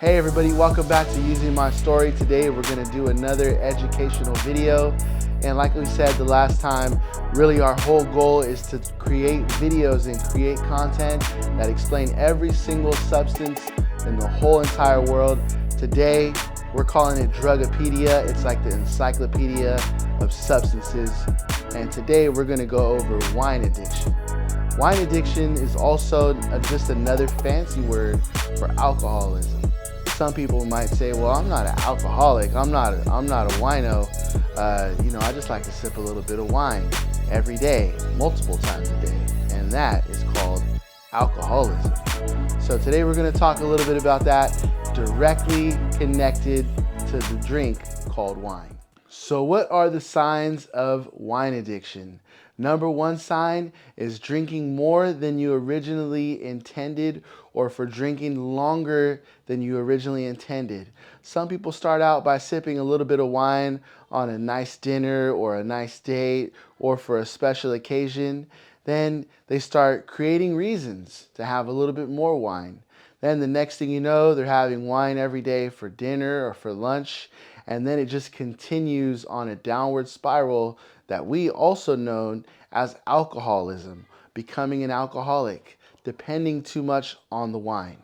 Hey everybody, welcome back to Using My Story. Today we're going to do another educational video. And like we said the last time, really our whole goal is to create videos and create content that explain every single substance in the whole entire world. Today we're calling it Drugopedia. It's like the encyclopedia of substances. And today we're going to go over wine addiction. Wine addiction is also just another fancy word for alcoholism. Some people might say, well, I'm not an alcoholic. I'm not a wino. I just like to sip a little bit of wine every day, multiple times a day. And that is called alcoholism. So today we're going to talk a little bit about that, directly connected to the drink called wine. So what are the signs of wine addiction? Number one sign is drinking more than you originally intended, or for drinking longer than you originally intended. Some people start out by sipping a little bit of wine on a nice dinner or a nice date or for a special occasion. Then they start creating reasons to have a little bit more wine. Then the next thing you know, they're having wine every day for dinner or for lunch. And then it just continues on a downward spiral that we also know as alcoholism, becoming an alcoholic, depending too much on the wine.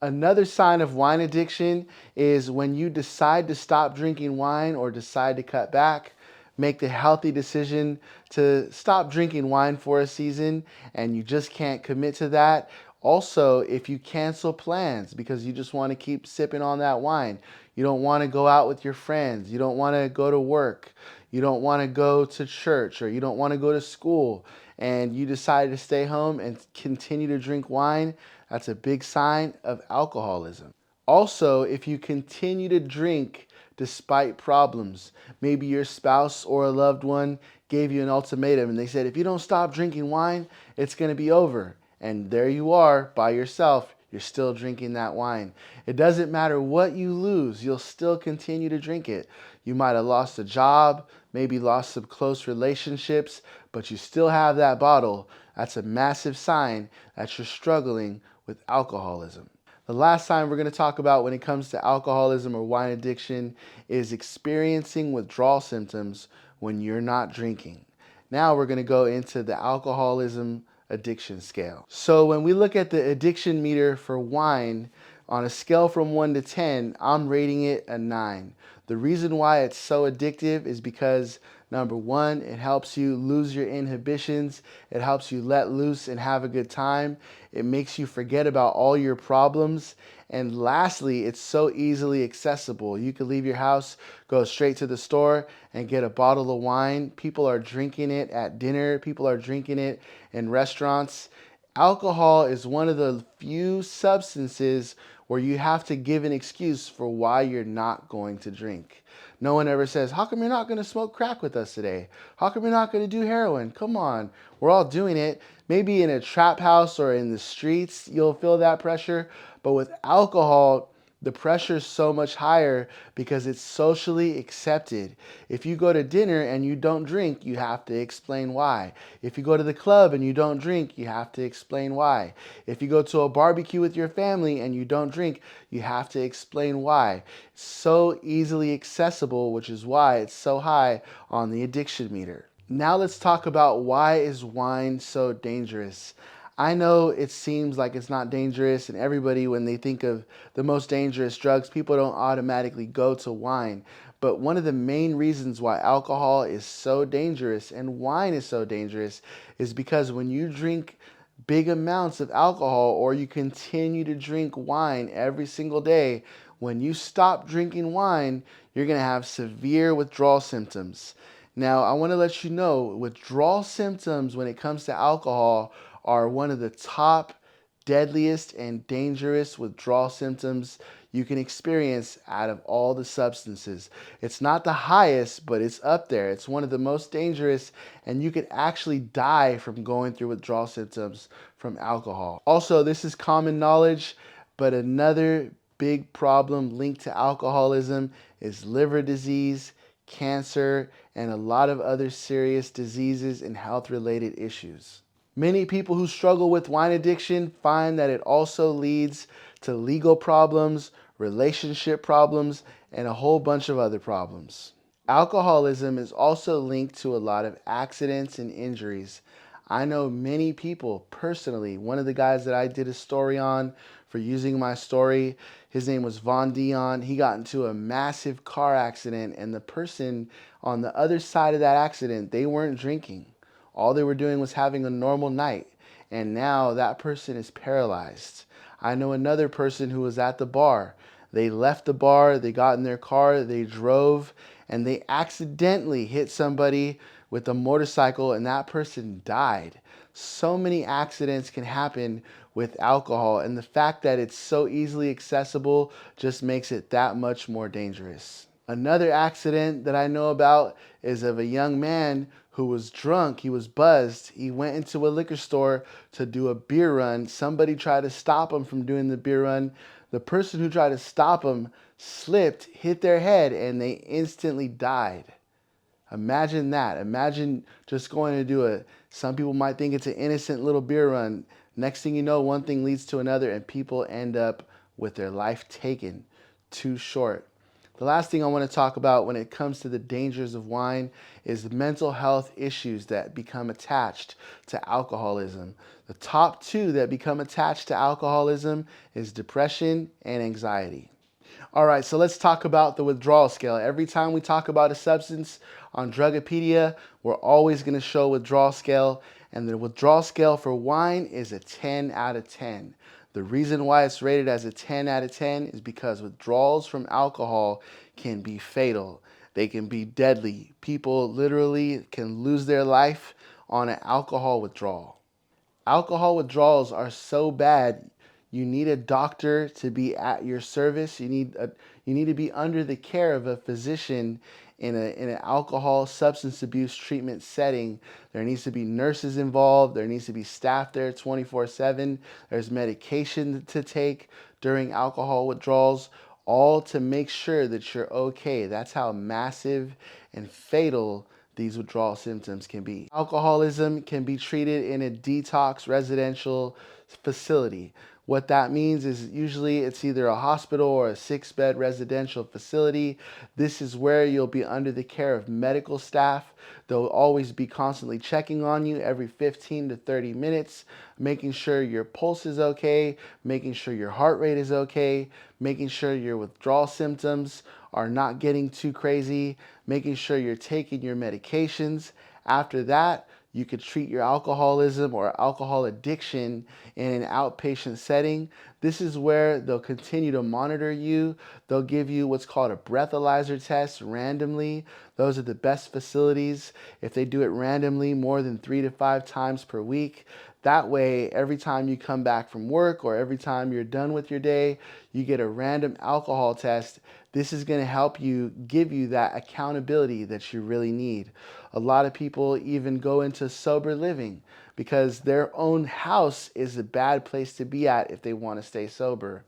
Another sign of wine addiction is when you decide to stop drinking wine or decide to cut back, make the healthy decision to stop drinking wine for a season and you just can't commit to that. Also, if you cancel plans because you just want to keep sipping on that wine, you don't want to go out with your friends, you don't want to go to work, you don't want to go to church, or you don't want to go to school, and you decide to stay home and continue to drink wine, that's a big sign of alcoholism. Also, if you continue to drink despite problems, maybe your spouse or a loved one gave you an ultimatum and they said, if you don't stop drinking wine, it's going to be over. And there you are by yourself, you're still drinking that wine. It doesn't matter what you lose, you'll still continue to drink it. You might have lost a job, maybe lost some close relationships, but you still have that bottle. That's a massive sign that you're struggling with alcoholism. The last sign we're going to talk about when it comes to alcoholism or wine addiction is experiencing withdrawal symptoms when you're not drinking. Now we're going to go into the alcoholism addiction scale. So when we look at the addiction meter for wine, on a scale from 1 to 10, I'm rating it a 9. The reason why it's so addictive is because number one, it helps you lose your inhibitions. It helps you let loose and have a good time. It makes you forget about all your problems. And lastly, it's so easily accessible. You can leave your house, go straight to the store and get a bottle of wine. People are drinking it at dinner. People are drinking it in restaurants. Alcohol is one of the few substances where you have to give an excuse for why you're not going to drink. No one ever says, how come you're not going to smoke crack with us today? How come you're not going to do heroin? Come on, we're all doing it. Maybe in a trap house or in the streets, you'll feel that pressure. But with alcohol, the pressure is so much higher because it's socially accepted. If you go to dinner and you don't drink, you have to explain why. If you go to the club and you don't drink, you have to explain why. If you go to a barbecue with your family and you don't drink, you have to explain why. It's so easily accessible, which is why it's so high on the addiction meter. Now let's talk about why is wine so dangerous. I know it seems like it's not dangerous, and everybody, when they think of the most dangerous drugs, people don't automatically go to wine. But one of the main reasons why alcohol is so dangerous and wine is so dangerous is because when you drink big amounts of alcohol or you continue to drink wine every single day, when you stop drinking wine, you're going to have severe withdrawal symptoms. Now, I want to let you know withdrawal symptoms when it comes to alcohol are one of the top deadliest and dangerous withdrawal symptoms you can experience out of all the substances. It's not the highest, but it's up there. It's one of the most dangerous, and you could actually die from going through withdrawal symptoms from alcohol. Also, this is common knowledge, but another big problem linked to alcoholism is liver disease, cancer, and a lot of other serious diseases and health-related issues. Many people who struggle with wine addiction find that it also leads to legal problems, relationship problems, and a whole bunch of other problems. Alcoholism is also linked to a lot of accidents and injuries. I know many people personally. One of the guys that I did a story on for using my story, his name was Von Dion. He got into a massive car accident, and the person on the other side of that accident, they weren't drinking. All they were doing was having a normal night, and now that person is paralyzed. I know another person who was at the bar. They left the bar, they got in their car, they drove, and they accidentally hit somebody with a motorcycle, and that person died. So many accidents can happen with alcohol, and the fact that it's so easily accessible just makes it that much more dangerous. Another accident that I know about is of a young man who was drunk. He was buzzed. He went into a liquor store to do a beer run. Somebody tried to stop him from doing the beer run. The person who tried to stop him slipped, hit their head, and they instantly died. Imagine that. Imagine just going to do it. Some people might think it's an innocent little beer run. Next thing you know, one thing leads to another, and people end up with their life taken. Too short. The last thing I want to talk about when it comes to the dangers of wine is the mental health issues that become attached to alcoholism. The top two that become attached to alcoholism is depression and anxiety. All right, so let's talk about the withdrawal scale. Every time we talk about a substance on Drugopedia, we're always going to show withdrawal scale, and the withdrawal scale for wine is a 10 out of 10. The reason why it's rated as a 10 out of 10 is because withdrawals from alcohol can be fatal. They can be deadly. People literally can lose their life on an alcohol withdrawal. Alcohol withdrawals are so bad, you need a doctor to be at your service. You need to be under the care of a physician in an alcohol substance abuse treatment setting. There needs to be nurses involved. There needs to be staff there 24/7. There's medication to take during alcohol withdrawals, all to make sure that you're okay. That's how massive and fatal these withdrawal symptoms can be. Alcoholism can be treated in a detox residential facility. What that means is usually it's either a hospital or a 6-bed residential facility. This is where you'll be under the care of medical staff. They'll always be constantly checking on you every 15 to 30 minutes, making sure your pulse is okay, making sure your heart rate is okay, making sure your withdrawal symptoms are not getting too crazy, making sure you're taking your medications. After that, you could treat your alcoholism or alcohol addiction in an outpatient setting. This is where they'll continue to monitor you. They'll give you what's called a breathalyzer test randomly. Those are the best facilities if they do it randomly more than 3 to 5 times per week. That way, every time you come back from work or every time you're done with your day, you get a random alcohol test. This is going to help you give you that accountability that you really need. A lot of people even go into sober living because their own house is a bad place to be at if they want to stay sober.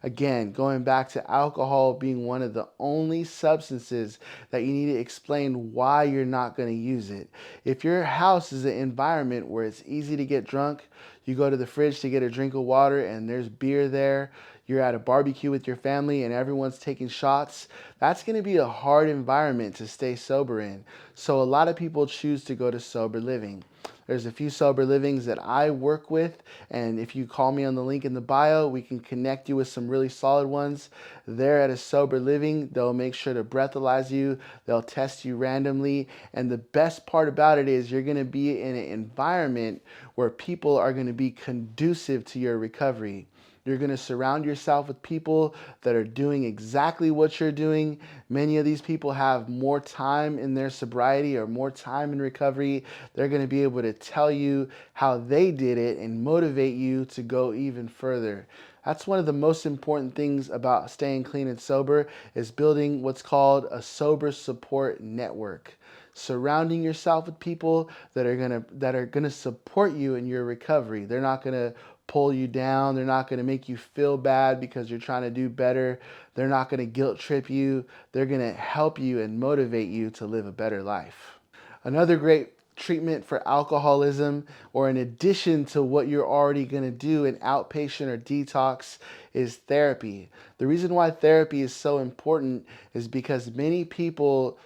Again, going back to alcohol being one of the only substances that you need to explain why you're not going to use it. If your house is an environment where it's easy to get drunk, you go to the fridge to get a drink of water and there's beer there, you're at a barbecue with your family and everyone's taking shots, that's going to be a hard environment to stay sober in. So a lot of people choose to go to sober living. There's a few sober livings that I work with, and if you call me on the link in the bio, we can connect you with some really solid ones. They're at a sober living. They'll make sure to breathalyze you. They'll test you randomly. And the best part about it is you're going to be in an environment where people are going to be conducive to your recovery. You're going to surround yourself with people that are doing exactly what you're doing. Many of these people have more time in their sobriety or more time in recovery. They're going to be able to tell you how they did it and motivate you to go even further. That's one of the most important things about staying clean and sober is building what's called a sober support network. Surrounding yourself with people that are gonna support you in your recovery. They're not gonna pull you down. They're not going to make you feel bad because you're trying to do better. They're not going to guilt trip you. They're going to help you and motivate you to live a better life. Another great treatment for alcoholism, or in addition to what you're already going to do in outpatient or detox, is therapy. The reason why therapy is so important is because many people,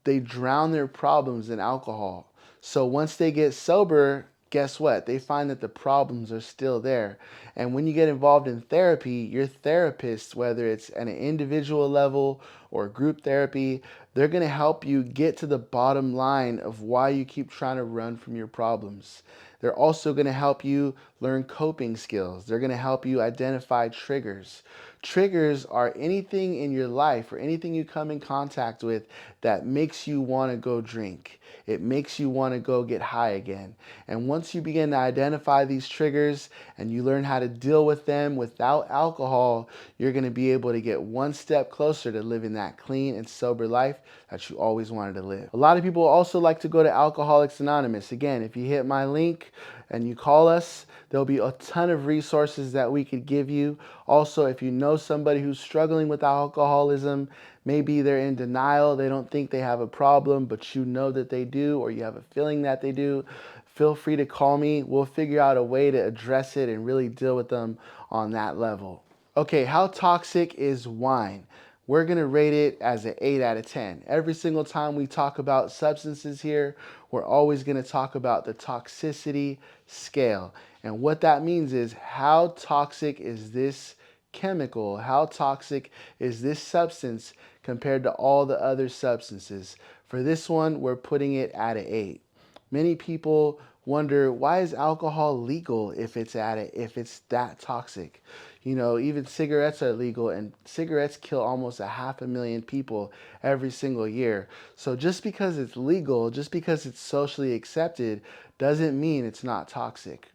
they drown their problems in alcohol. So once they get sober, guess what? They find that the problems are still there. And when you get involved in therapy, your therapist, whether it's at an individual level or group therapy, they're going to help you get to the bottom line of why you keep trying to run from your problems. They're also going to help you learn coping skills. They're going to help you identify triggers. Triggers are anything in your life or anything you come in contact with that makes you want to go drink. It makes you want to go get high again. And once you begin to identify these triggers and you learn how to deal with them without alcohol, you're going to be able to get one step closer to living that clean and sober life that you always wanted to live. A lot of people also like to go to Alcoholics Anonymous. Again, if you hit my link and you call us, there'll be a ton of resources that we could give you. Also, if you know somebody who's struggling with alcoholism, maybe they're in denial, they don't think they have a problem, but you know that they do, or you have a feeling that they do, feel free to call me. We'll figure out a way to address it and really deal with them on that level. Okay, how toxic is wine? We're going to rate it as an 8 out of 10. Every single time we talk about substances here, we're always going to talk about the toxicity scale. And what that means is, how toxic is this chemical? How toxic is this substance compared to all the other substances? For this one, we're putting it at an 8. Many people wonder, why is alcohol legal if it's that toxic? You know, even cigarettes are legal, and cigarettes kill almost 500,000 people every single year. So just because it's legal, just because it's socially accepted, doesn't mean it's not toxic.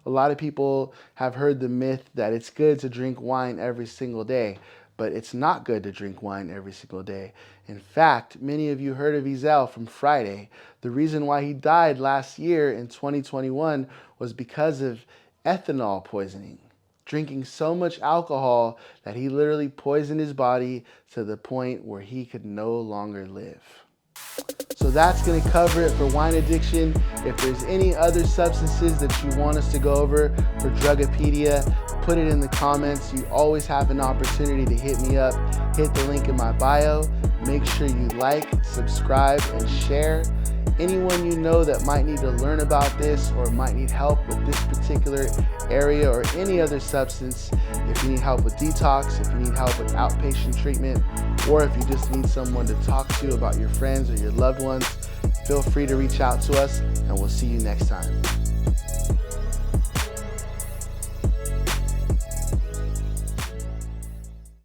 A lot of people have heard the myth that it's good to drink wine every single day, but it's not good to drink wine every single day. In fact, many of you heard of Ezell from Friday. The reason why he died last year in 2021 was because of ethanol poisoning. Drinking so much alcohol that he literally poisoned his body to the point where he could no longer live. So that's going to cover it for wine addiction. If there's any other substances that you want us to go over for Drugopedia, put it in the comments. You always have an opportunity to hit me up. Hit the link in my bio. Make sure you like, subscribe, and share. Anyone you know that might need to learn about this or might need help with this particular area or any other substance, if you need help with detox, if you need help with outpatient treatment, or if you just need someone to talk to about your friends or your loved ones, feel free to reach out to us, and we'll see you next time.